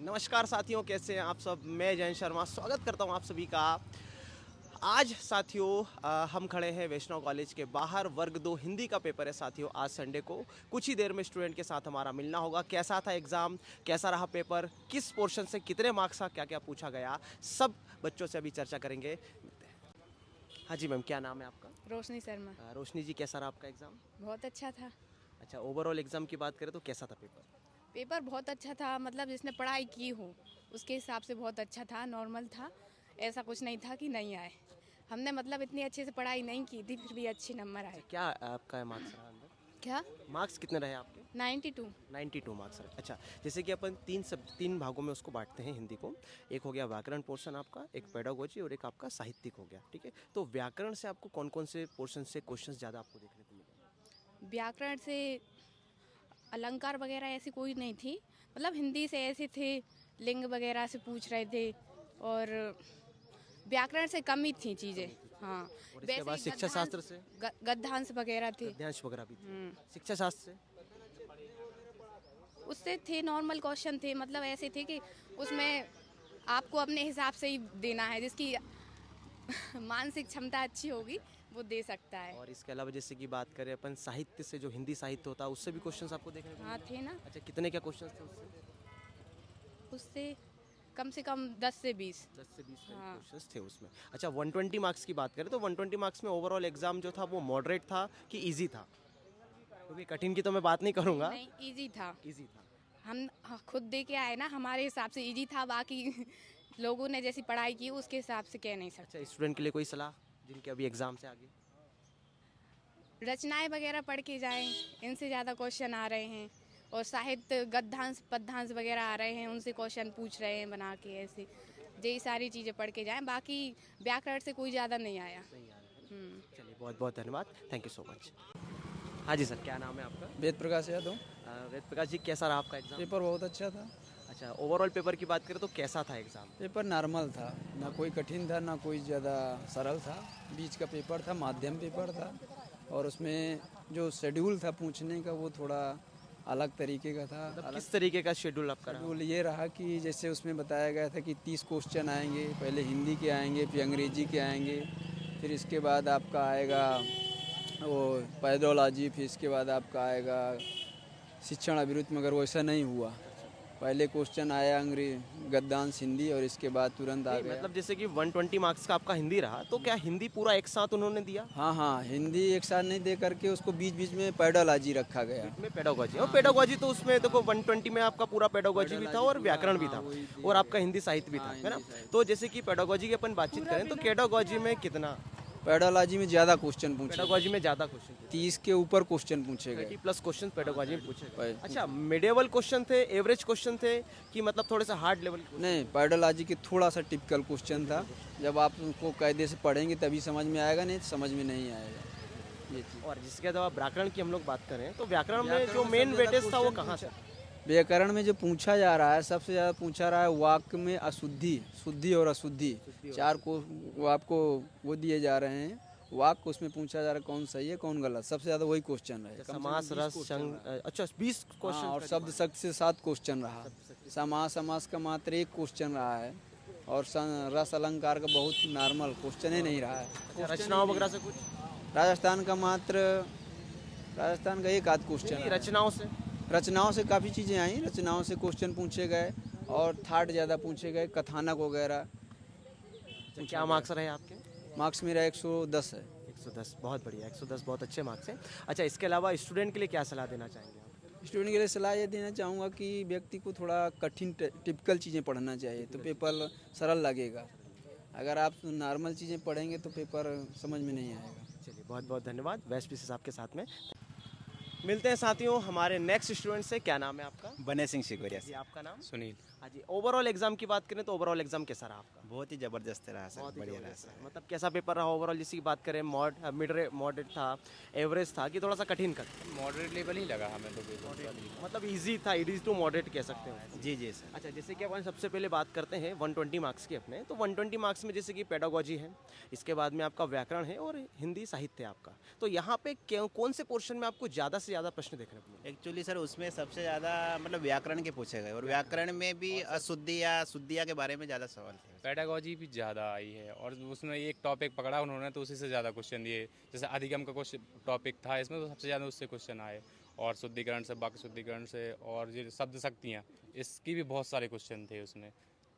नमस्कार साथियों, कैसे हैं आप सब। मैं जयंत शर्मा स्वागत करता हूं आप सभी का। आज साथियों हम खड़े हैं वैष्णव कॉलेज के बाहर। वर्ग 2 हिंदी का पेपर है साथियों, आज संडे को। कुछ ही देर में स्टूडेंट के साथ हमारा मिलना होगा। कैसा था एग्ज़ाम, कैसा रहा पेपर, किस पोर्शन से कितने मार्क्स था, क्या क्या पूछा गया, सब बच्चों से अभी चर्चा करेंगे। हाँ जी मैम, क्या नाम है आपका? रोशनी शर्मा। रोशनी जी, कैसा रहा आपका एग्ज़ाम? बहुत अच्छा था। अच्छा, ओवरऑल एग्ज़ाम की बात करें तो कैसा था पेपर? पेपर बहुत अच्छा था, मतलब जिसने पढ़ाई की हो उसके हिसाब से बहुत अच्छा था, नॉर्मल था। ऐसा कुछ नहीं था कि नहीं आए। हमने मतलब इतनी अच्छे से पढ़ाई नहीं की थी, फिर भी अच्छे नंबर आए। क्या आपका मार्क्स रहा अंदर? क्या? मार्क्स कितने रहे आपके? 92। 92 मार्क्स रहे। अच्छा, जैसे कि अपन तीन भागों में उसको बांटते हैं हिंदी को। एक हो गया व्याकरण पोर्शन आपका, एक पेडागोजी और एक आपका साहित्यिक हो गया, ठीक है। तो व्याकरण से आपको कौन कौन से पोर्शन से क्वेश्चंस ज़्यादा आपको देखने को मिले? व्याकरण से अलंकार वगैरह ऐसी कोई नहीं थी, मतलब हिंदी से ऐसे थे, लिंग वगैरह से पूछ रहे थे, और व्याकरण से कम ही थी चीज़ें। हाँ, और इसके बाद ही शिक्षा शास्त्र से गद्यांश वगैरह थे। गद्यांश वगैरह भी थे। शिक्षा शास्त्र से उससे थे, नॉर्मल क्वेश्चन थे, मतलब ऐसे थे कि उसमें आपको अपने हिसाब से ही देना है, जिसकी मानसिक क्षमता अच्छी होगी वो दे सकता है। और इसके अलावा जैसे कि बात करें अपन साहित्य से, जो हिंदी साहित्य होता है उससे भी क्वेश्चंस आपको देखने को हाँ, मिले? थे ना। अच्छा, कितने क्या क्वेश्चंस थे उससे? उससे कम से कम 10 से 20। 10 से 20 हाँ, क्वेश्चंस थे उसमें। अच्छा, 120 मार्क्स की बात करें तो 120 मार्क्स में ओवरऑल एग्जाम जो था वो मॉडरेट था कि इजी था? क्योंकि कठिन की तो मैं बात नहीं करूंगा। नहीं, इजी था। इजी था। हम खुद दे के आए ना, हमारे हिसाब से इजी था, बाकी लोगों ने जैसी पढ़ाई की उसके हिसाब से कह नहीं अच्छा, सकते। स्टूडेंट के लिए कोई सलाह जिनके अभी एग्जाम से आगे? रचनाएं वगैरह पढ़ के जाएं, इनसे ज़्यादा क्वेश्चन आ रहे हैं। और साहित्य, गद्यांश पद्यांश वगैरह आ रहे हैं, उनसे क्वेश्चन पूछ रहे हैं बना के ऐसे। यही सारी चीज़ें पढ़ के जाएं, बाकी व्याकरण से कोई ज़्यादा नहीं आया। नहीं आ रहा है। चलिए, बहुत बहुत धन्यवाद, थैंक यू सो मच। हाँ जी सर, क्या नाम है आपका? वेद प्रकाश यादव। वेद प्रकाश जी, कैसा रहा आपका एग्जाम? पेपर बहुत अच्छा था। अच्छा, ओवरऑल पेपर की बात करें तो कैसा था एग्जाम? पेपर नॉर्मल था, ना कोई कठिन था ना कोई ज़्यादा सरल था। बीच का पेपर था, माध्यम पेपर था। और उसमें जो शेड्यूल था पूछने का वो थोड़ा अलग तरीके का था। मतलब अलग किस तरीके का शेड्यूल आपका रहा? शेड्यूल ये रहा कि जैसे उसमें बताया गया था कि 30 क्वेश्चन आएंगे, पहले हिंदी के आएंगे, फिर अंग्रेजी के आएंगे, फिर इसके बाद आपका आएगा वो पैदोलॉजी, फिर इसके बाद आपका आएगा शिक्षण अभिवृत्ति। मगर वैसा नहीं हुआ। पहले क्वेश्चन आया अंग्रेजी गद्यांश हिंदी और इसके बाद तुरंत आ नहीं, गया। मतलब जैसे कि 120 मार्क्स का आपका हिंदी रहा, तो क्या हिंदी पूरा एक साथ उन्होंने दिया? हाँ हाँ, हिंदी एक साथ नहीं दे करके उसको बीच बीच में पैडोलॉजी रखा गया। में पेडागोजी, और पेडागोजी तो उसमें देखो 120 में आपका पूरा पेडागोजी भी था और व्याकरण भी था, वही और दिया आपका हिंदी साहित्य भी था, हाँ, है ना। हिंदी साहित्य। तो जैसे कि पेडागोजी की अपन बातचीत करें तो पेडागोजी में कितना? पैडोलॉजी में ज़्यादा क्वेश्चन पूछे, पेडागोजी में ज़्यादा क्वेश्चन, 30 के ऊपर क्वेश्चन पूछे 30 गए। प्लस क्वेश्चन पेडागोजी में पूछे गए। पूछे। अच्छा, मिडिवल क्वेश्चन थे, एवरेज क्वेश्चन थे, कि मतलब थोड़े से हार्ड लेवल? नहीं, पैडोलॉजी की थोड़ा सा टिपिकल क्वेश्चन था। जब आप उनको कायदे से पढ़ेंगे तभी समझ में आएगा, नहीं तो समझ में नहीं आएगा ये चीज़। और जिसके बाद व्याकरण की हम लोग बात करें तो व्याकरण में व्याकरण जो में मेन सबसे ज़्यादा वेटेज था वो क्वेश्चन कहाँ से? व्याकरण में जो पूछा जा रहा है, सबसे ज़्यादा पूछा रहा है वाक्य में अशुद्धि, शुद्धि और अशुद्धि। चार को वो आपको वो दिए जा रहे हैं वाक्य, उसमें पूछा जा रहा है कौन सही है कौन गलत। सबसे ज़्यादा वही क्वेश्चन है। समास, रस, संग, अच्छा 20 हाँ, क्वेश्चन। और शब्द शक्ति से 7 क्वेश्चन रहा। समास समास का मात्र 1 क्वेश्चन रहा है। और रस अलंकार का बहुत नॉर्मल क्वेश्चन ही नहीं रहा है। रचनाओं वगैरह से कुछ? राजस्थान का मात्र, राजस्थान का एक आध क्वेश्चन नहीं, है। रचनाओं से? रचनाओं से काफ़ी चीज़ें आई, रचनाओं से क्वेश्चन पूछे गए और थाट ज़्यादा पूछे गए, कथानक वगैरह। अच्छा, क्या मार्क्स रहे आपके? मार्क्स मेरा 110 है। 110, बहुत बढ़िया, 110 बहुत अच्छे मार्क्स हैं। अच्छा, इसके अलावा स्टूडेंट के लिए क्या सलाह देना चाहेंगे आप? स्टूडेंट के लिए सलाह ये देना चाहूँगा कि व्यक्ति को थोड़ा कठिन टिपिकल चीज़ें पढ़ना चाहिए तो पेपर सरल लगेगा। अगर आप नॉर्मल चीज़ें पढ़ेंगे तो पेपर समझ में नहीं आएगा। चलिए, बहुत बहुत धन्यवाद, बेस्ट विशेष आपके साथ में। मिलते हैं साथियों हमारे नेक्स्ट स्टूडेंट से। क्या नाम है आपका? बने सिंह शिकोरिया जी, से। आपका नाम? सुनील। हाँ जी, ओवरऑल एग्जाम की बात करें तो ओवरऑल एग्जाम कैसा रहा आपका? बहुत ही ज़बरदस्त रहा सर, बहुत ही बढ़िया रहा जबरदस्त सर। है। मतलब कैसा पेपर रहा ओवरऑल, जिसकी बात करें मॉडरेट था, एवरेज था, कि थोड़ा सा कठिन का? मॉडरेट लेवल ही लगा हमें तो पेपर। मतलब इजी था, इजी टू मॉडरेट कह सकते हो। जी जी सर। अच्छा, जैसे कि अपन सबसे पहले बात करते हैं 120 मार्क्स की अपने, तो 120 मार्क्स में जैसे कि पेडागोजी है, इसके बाद में आपका व्याकरण है और हिंदी साहित्य है आपका। तो यहाँ पे कौन से पोर्शन में आपको ज़्यादा सबसे ज़्यादा प्रश्न देखने को मिले? एक्चुअली सर उसमें सबसे ज़्यादा मतलब व्याकरण के पूछे गए और व्याकरण में भी शुद्धिया के बारे में ज़्यादा सवाल थे। पेडागॉजी भी ज़्यादा आई है और उसमें एक टॉपिक पकड़ा उन्होंने तो उसी से ज़्यादा क्वेश्चन दिए। जैसे अधिगम का क्वेश्चन टॉपिक था इसमें तो सबसे ज़्यादा उससे क्वेश्चन आए, और शुद्धिकरण से, वाक्य शुद्धिकरण से, और ये शब्द शक्तियाँ, इसकी भी बहुत सारे क्वेश्चन थे उसमें।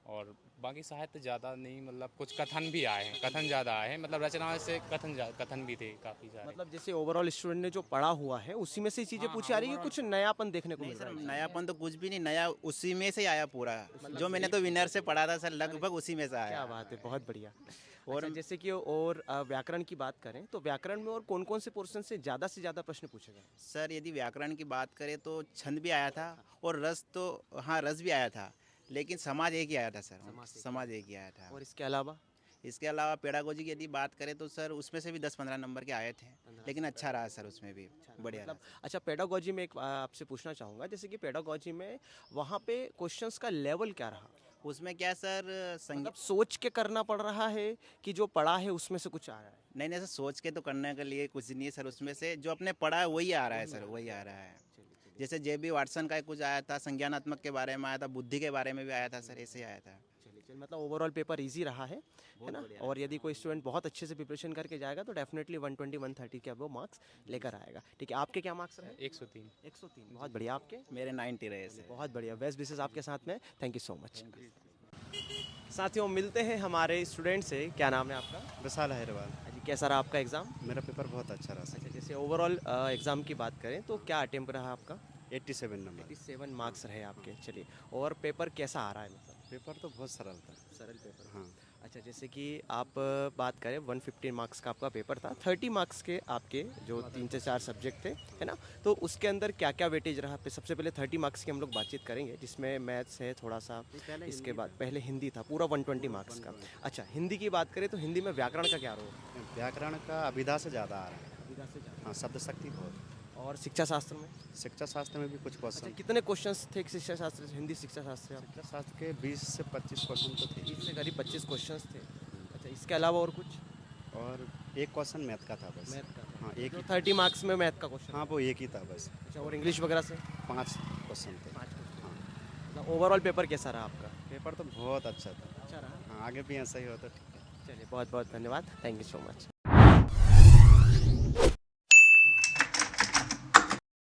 और बाकी साहित्य ज़्यादा नहीं, मतलब कुछ कथन भी आए हैं, कथन ज़्यादा आए हैं, मतलब रचनाओं से कथन भी थे काफ़ी सारे। मतलब जैसे ओवरऑल स्टूडेंट ने जो पढ़ा हुआ है उसी में से चीज़ें पूछी आ रही है कि कुछ नयापन देखने को नहीं मिल रहा सर, है? नयापन तो कुछ भी नहीं नया, उसी में से आया पूरा। जो मैंने तो विनर से पढ़ा था सर, लगभग उसी में से क्या आया। बात है, बहुत बढ़िया। और अच्छा, जैसे कि और व्याकरण की बात करें तो व्याकरण में और कौन कौन से पोर्शन से ज़्यादा प्रश्न पूछे गए? सर यदि व्याकरण की बात करें तो छंद भी आया था और रस तो हाँ रस भी आया था, लेकिन समाज एक ही आया था सर, समाज एक ही आया था। और इसके अलावा इसके अलावा पेडागोजी की यदि बात करें तो सर उसमें से भी 10-15 नंबर के आए थे, लेकिन अच्छा रहा सर, उसमें भी बढ़िया रहा। अच्छा, पेडागॉजी में एक आपसे पूछना चाहूँगा, जैसे कि पेडागॉजी में वहाँ पे क्वेश्चंस का लेवल क्या रहा? उसमें क्या सर मतलब सोच के करना पड़ रहा है कि जो पढ़ा है उसमें से कुछ आ रहा है? नहीं सर, सोच के तो करने के लिए कुछ नहीं है सर, उसमें से जो अपने पढ़ा है वही आ रहा है सर, वही आ रहा है। जैसे JB वाटसन का कुछ आया था, संज्ञानात्मक के बारे में आया था, बुद्धि के बारे में भी आया था सर, ऐसे ही आया था। चलिए, मतलब ओवरऑल पेपर इजी रहा है ना? और यदि कोई स्टूडेंट बहुत अच्छे से प्रिपरेशन करके जाएगा तो डेफिनेटली 120-130 के अब वो मार्क्स लेकर आएगा। ठीक है, आपके क्या मार्क्स रहे? 103। 103, बहुत बढ़िया। आपके? मेरे 90 रहे सर। बहुत बढ़िया, बेस्ट विशेस आपके साथ में। Thank you so much. साथियों, मिलते हैं हमारे स्टूडेंट से। क्या नाम है आपका? विशाल हैरवाल। जी, कैसा रहा आपका एग्ज़ाम? मेरा पेपर बहुत अच्छा रहा सर। अच्छा, जैसे ओवरऑल एग्ज़ाम की बात करें तो क्या अटेम्प्ट रहा आपका? 87 नंबर। 87 मार्क्स रहे आपके। चलिए, और पेपर कैसा आ रहा है? मतलब पेपर तो बहुत सरल था। सरल पेपर। हाँ, अच्छा, जैसे कि आप बात करें 115 मार्क्स का आपका पेपर था, 30 मार्क्स के आपके जो 3 से 4 सब्जेक्ट थे, है ना? तो उसके अंदर क्या क्या वेटेज रहा? सबसे पहले 30 मार्क्स की हम लोग बातचीत करेंगे, जिसमें मैथ्स है थोड़ा सा, इसके बाद पहले हिंदी था पूरा 120 मार्क्स का। अच्छा, हिंदी की बात करें तो हिंदी में व्याकरण का क्या रोल? व्याकरण का अभिधा से ज़्यादा आ रहा है। विधा से ज़्यादा। हाँ, शब्द शक्ति बहुत। और शिक्षा शास्त्र में? शिक्षा शास्त्र में भी कुछ अच्छा, क्वेश्चन। कितने क्वेश्चंस थे शिक्षा शास्त्र से, हिंदी शिक्षा शास्त्र से? आप शिक्षा शास्त्र के 20 से 25 क्वेश्चन तो थे। 20 से करीब 25 क्वेश्चंस थे। अच्छा, इसके अलावा और कुछ? और एक क्वेश्चन मैथ का था बस। मैथ का? हाँ, एक ही। 30 मार्क्स में मैथ का क्वेश्चन? हाँ, वो एक ही था बस। अच्छा, और इंग्लिश वगैरह से? 5 क्वेश्चन थे। 5 क्वेश्चन। हाँ, मतलब ओवरऑल पेपर कैसा रहा आपका? पेपर तो बहुत अच्छा था। अच्छा रहा। हाँ, आगे भी ऐसा ही हो तो ठीक है। चलिए, बहुत बहुत धन्यवाद। Thank you so much.